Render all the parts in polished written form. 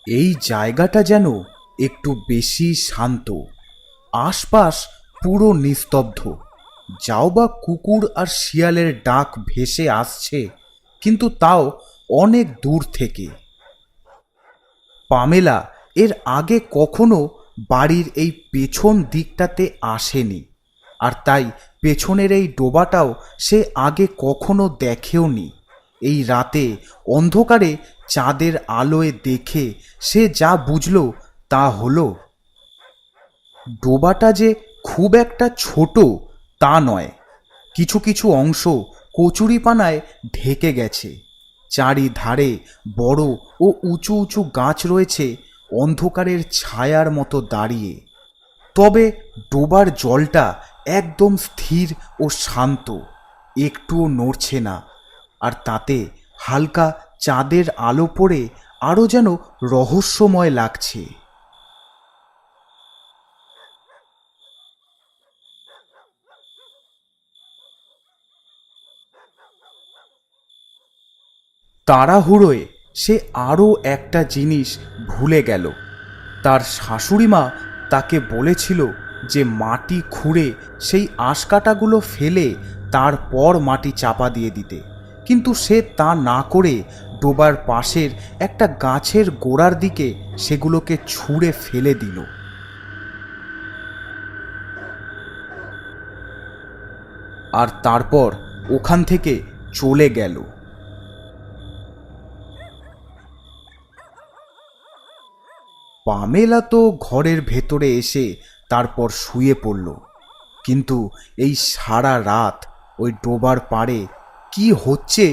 এই জায়গাটা যেন একটু বেশি শান্ত। আশপাশ পুরো নিস্তব্ধ। যাও বা কুকুর আর শিয়ালের ডাক ভেসে আসছে, কিন্তু তাও অনেক দূর থেকে। পামেলা এর আগে কখনো বাড়ির এই পেছন দিকটাতে আসেনি, আর তাই পেছনের এই ডোবাটাও সে আগে কখনো দেখেওনি। এই রাতে অন্ধকারে চাঁদের আলোয় দেখে সে যা বুঝল তা হলো, ডোবাটা যে খুব একটা ছোট তা নয়। কিছু কিছু অংশ কচুরিপানায় ঢেকে গেছে। চারিধারে বড় ও উঁচু উঁচু গাছ রয়েছে অন্ধকারের ছায়ার মতো দাঁড়িয়ে। তবে ডোবার জলটা একদম স্থির ও শান্ত, একটুও নড়ছে না। আর তাতে হালকা চাঁদের আলো পড়ে আরও যেন রহস্যময় লাগছে। তাড়াহুড়োয় সে আরও একটা জিনিস ভুলে গেল। তার শাশুড়িমা তাকে বলেছিল যে মাটি খুঁড়ে সেই আঁশকাটাগুলো ফেলে তারপর মাটি চাপা দিয়ে দিতে, কিন্তু সে তা না করে ডোবার পাশের একটা গাছের গোড়ার দিকে সেগুলোকে ছুঁড়ে ফেলে দিল। আর তারপর ওখান থেকে চলে গেল। পামেলা তো ঘরের ভেতরে এসে তারপর শুয়ে পড়ল, কিন্তু এই সারা রাত ওই ডোবার পাড়ে কি হচ্ছে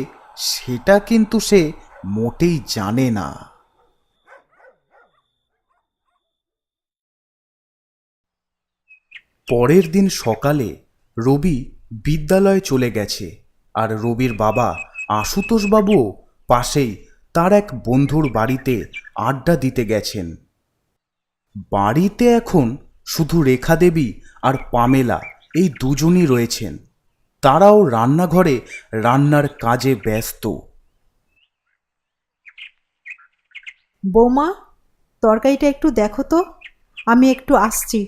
সেটা কিন্তু সে মোটেই জানে না। পরের দিন সকালে রবি বিদ্যালয়ে চলে গেছে, আর রবির বাবা আশুতোষবাবুও পাশেই তার এক বন্ধুর বাড়িতে আড্ডা দিতে গেছেন। বাড়িতে এখন শুধু রেখা দেবী আর পামেলা এই দুজনই রয়েছেন। তারাও রান্নাঘরে রান্নার কাজে ব্যস্ত। বৌমা, তরকারিটা একটু দেখো তো, আমি একটু আসছি।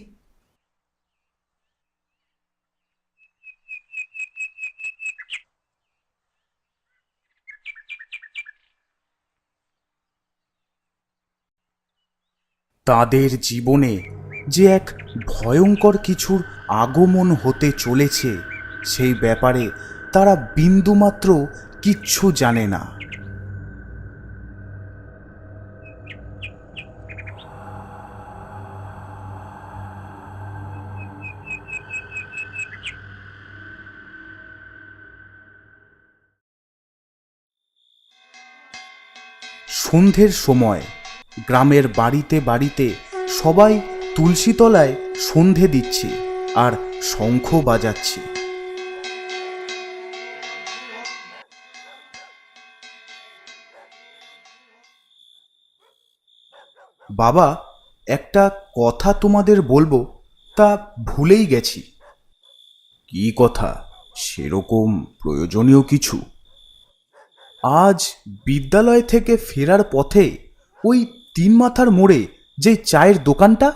তাদের জীবনে যে এক ভয়ঙ্কর কিছুর আগমন হতে চলেছে সেই ব্যাপারে তারা বিন্দুমাত্র কিচ্ছু জানে না। সন্ধ্যের সময় গ্রামের বাড়িতে বাড়িতে সবাই তুলসীতলায় সন্ধে দিচ্ছে আর শঙ্খ বাজাচ্ছে। বাবা, একটা কথা তোমাদের বলবো, তা ভুলেই গেছি। কি কথা? সেরকম প্রয়োজনীয় কিছু? আজ বিদ্যালয় থেকে ফেরার পথে ওই তিন মাথার মোড়ে যে চায়ের দোকানটা,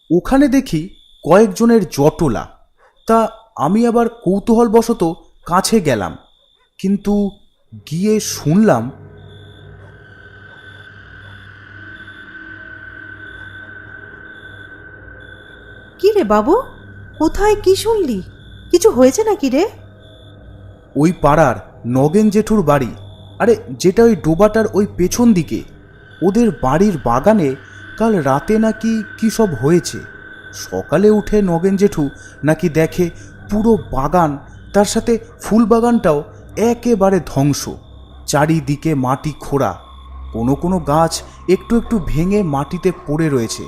ওখানে দেখি কয়েকজনের জটলা। তা আমি আবার কৌতূহলবশত কাছে গেলাম, কিন্তু গিয়ে শুনলাম। কি রে বাবু, কোথায় কি শুনলি? কিছু হয়েছে নাকি রে? ওই পাড়ার নগেন জেঠুর বাড়ি, আরে যেটা ওই ডোবাটার ওই পেছন দিকে, ওদের বাড়ির বাগানে কাল রাতে নাকি কী সব হয়েছে। সকালে উঠে নগেন জেঠু নাকি দেখে পুরো বাগান, তার সাথে ফুল বাগানটাও একেবারে ধ্বংস। চারিদিকে মাটি খোঁড়া, কোনো কোনো গাছ একটু একটু ভেঙে মাটিতে পড়ে রয়েছে।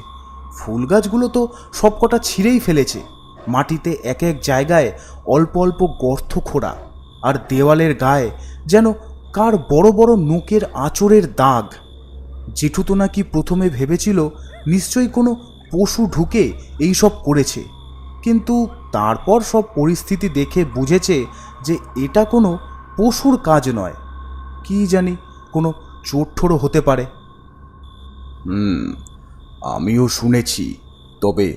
ফুল গাছগুলো তো সবকটা ছিঁড়েই ফেলেছে। মাটিতে এক এক জায়গায় অল্প অল্প গর্ত খোঁড়া, আর দেওয়ালের গায়ে যেন কার বড় বড় নোকের আঁচড়ের দাগ। জেঠু তো নাকি প্রথমে ভেবেছিল নিশ্চয়ই কোনো পশু ঢুকে এই সব করেছে, কিন্তু তারপর সব পরিস্থিতি দেখে বুঝেছে যে এটা কোনো পশুর কাজ নয়, কি জানি কোনো চোরঠোরও হতে পারে। আমিও শুনেছি, তবে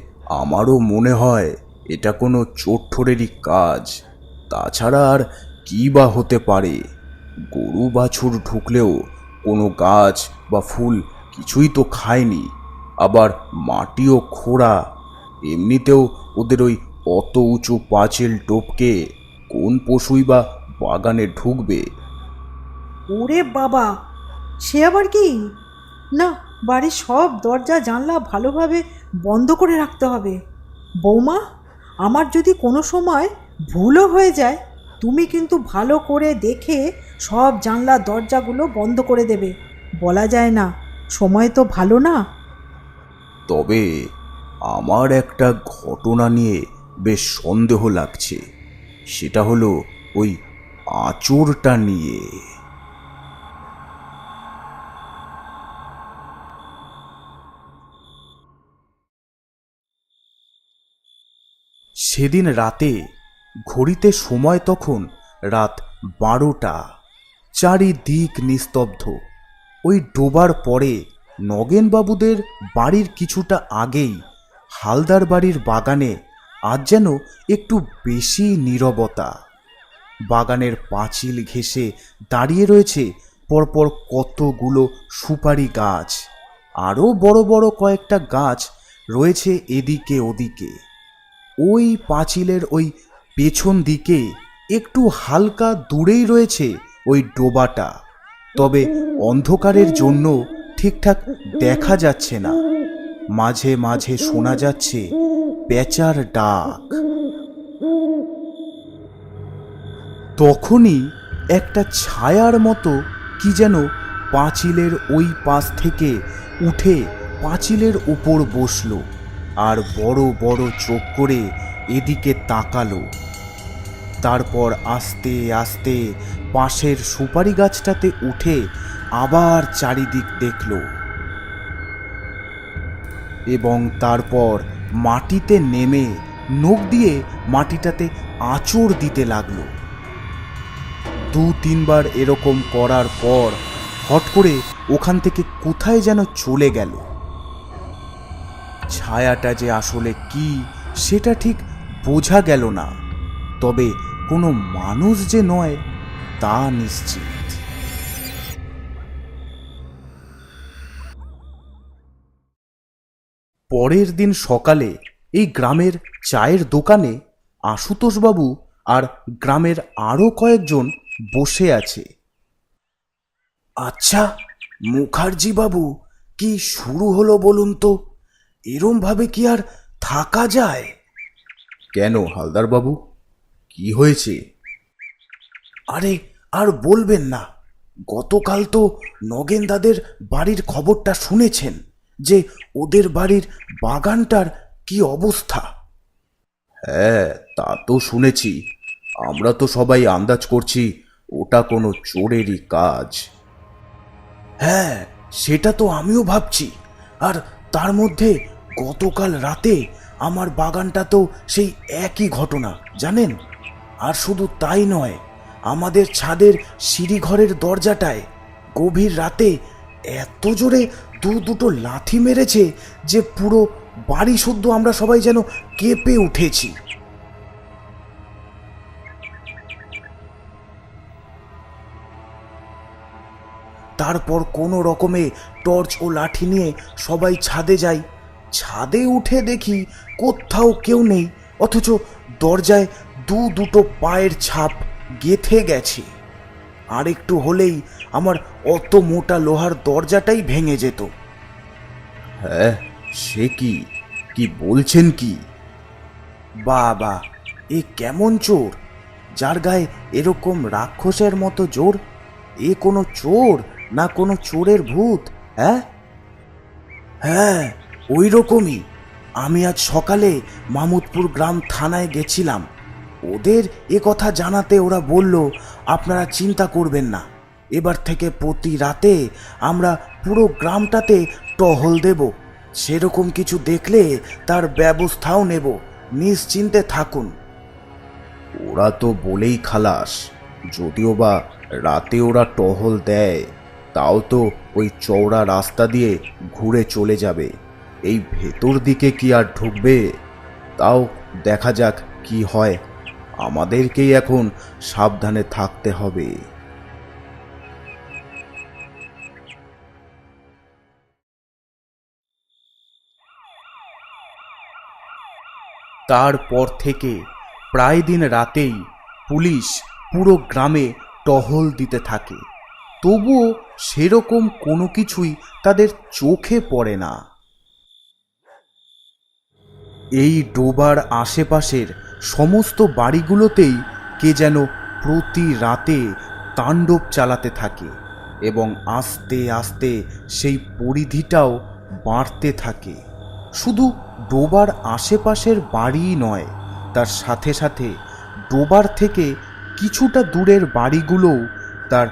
আমারও মনে হয় এটা কোনো চোরঠোরেরই কাজ। তাছাড়া আর কী বা হতে পারে? গরু বাছুর ঢুকলেও কোনো গাছ বা ফুল কিছুই তো খায়নি। আবার মাটিও খোঁড়া, এমনিতেও ওদের ওই অত উঁচু পাঁচিল টপকে কোন পশুই বা বাগানে ঢুকবে? ওরে বাবা, সে আবার কি? না, বাড়ির সব দরজা জানলা ভালোভাবে বন্ধ করে রাখতে হবে। বৌমা, আমার যদি কোনো সময় ভুলও হয়ে যায়, তুমি কিন্তু ভালো করে দেখে সব জানলা দরজাগুলো বন্ধ করে দেবে। বলা যায় না, সময় তো ভালো না। তবে আমার একটা ঘটনা নিয়ে বেশ সন্দেহ লাগছে। সেটা হলো ওই আঁচড়টা নিয়ে। সেদিন রাতে ঘড়িতে সময় তখন রাত 12টা। চারিদিক নিস্তব্ধ। ওই ডোবার পরে নগেনবাবুদের বাড়ির কিছুটা আগেই হালদার বাড়ির বাগানে আজ যেন একটু বেশি নীরবতা। বাগানের পাঁচিল ঘেঁষে দাঁড়িয়ে রয়েছে পরপর কতগুলো সুপারি গাছ। আরও বড় বড় কয়েকটা গাছ রয়েছে এদিকে ওদিকে। ওই পাঁচিলের ওই পেছন দিকে একটু হালকা দূরেই রয়েছে ওই ডোবাটা, তবে অন্ধকারের জন্য ঠিকঠাক দেখা যাচ্ছে না। মাঝে মাঝে শোনা যাচ্ছে পেঁচার ডাক। তখনই একটা ছায়ার মতো কি যেন পাঁচিলের ওই পাশ থেকে উঠে পাঁচিলের উপর বসলো আর বড় বড় চোখ করে এদিকে তাকালো। তারপর আস্তে আস্তে পাশের সুপারি গাছটাতে উঠে আবার চারিদিক দেখল এবং তারপর মাটিতে নেমে নখ দিয়ে মাটিটাতে আঁচড় দিতে লাগলো। 2-3 বার এরকম করার পর হট করে ওখান থেকে কোথায় যেন চলে গেল। ছায়াটা যে আসলে কি সেটা ঠিক বোঝা গেল না, তবে কোনো মানুষ যে নয় তা নিশ্চিত। পরের দিন সকালে এই গ্রামের চায়ের দোকানে আশুতোষবাবু আর গ্রামের আরও কয়েকজন বসে আছে। আচ্ছা মুখার্জি বাবু, কি শুরু হলো বলুন তো? এরম ভাবে কি আর থাকা যায়? কেন হালদার বাবু, কি হয়েছে? আরে আর বলবেন না, গতকাল তো নগেনদাদের বাড়ির খবরটা শুনেছেন যে ওদের বাড়ির বাগানটার কি অবস্থা। হ্যাঁ, তা তো শুনেছি। আমরা তো সবাই আন্দাজ করছি ওটা কোনো চোরেরই কাজ। হ্যাঁ, সেটা তো আমিও ভাবছি। আর তার মধ্যে গতকাল রাতে আমার বাগানটা তো সেই একই ঘটনা, জানেন। আর শুধু তাই নয়, আমাদের ছাদের সিঁড়িঘরের দরজাটায় গভীর রাতে এত জোরে দুটো লাথি মেরেছে যে পুরো বাড়ি শুদ্ধ আমরা সবাই যেন কেঁপে উঠেছি। তারপর কোনো রকমে টর্চ ও লাঠি নিয়ে সবাই ছাদে যাই। ছাদে উঠে দেখি কোথাও কেউ নেই, অথচ দরজায় দুটো পায়ের ছাপ গেঁথে গেছে। আর একটু হলেই আমার অত মোটা লোহার দরজাটাই ভেঙে যেত। হ্যাঁ, সে কি কি বলছেন কি? বাবা, এ কেমন চোর, যার গায়ে এরকম রাক্ষসের মতো জোর? এ কোনো চোর না কোনো চোরের ভূত? হ্যাঁ হ্যাঁ, ওই রকমই। আমি আজ সকালে মামুদপুর গ্রাম থানায় গেছিলাম। ওদের এ কথা জানাতে ওরা বলল, আপনারা চিন্তা করবেন না, এবার থেকে প্রতি রাতে আমরা পুরো গ্রামটাতে টহল দেব। সেরকম কিছু দেখলে তার ব্যবস্থাও নেব, নিশ্চিন্তে থাকুন। ওরা তো বলেই খালাস, যদিও বা রাতে ওরা টহল দেয়, তাও তো ওই চওড়া রাস্তা দিয়ে ঘুরে চলে যাবে, এই ভেতর দিকে কি আর ঢুকবে? তাও দেখা যাক কি হয়, আমাদেরকেই এখন সাবধানে থাকতে হবে। তারপর থেকে প্রায় দিন রাতেই পুলিশ পুরো গ্রামে টহল দিতে থাকে, তবুও সেরকম কোনো কিছুই তাদের চোখে পড়ে না। এই ডোবার আশেপাশের সমস্ত বাড়িগুলোতেই কে যেন প্রতি রাতে তাণ্ডব চালাতে থাকে এবং আস্তে আস্তে সেই পরিধিটাও বাড়তে থাকে। শুধু ডোবার আশেপাশের বাড়িই নয়, তার সাথে সাথে ডোবার থেকে কিছুটা দূরের বাড়িগুলোও তার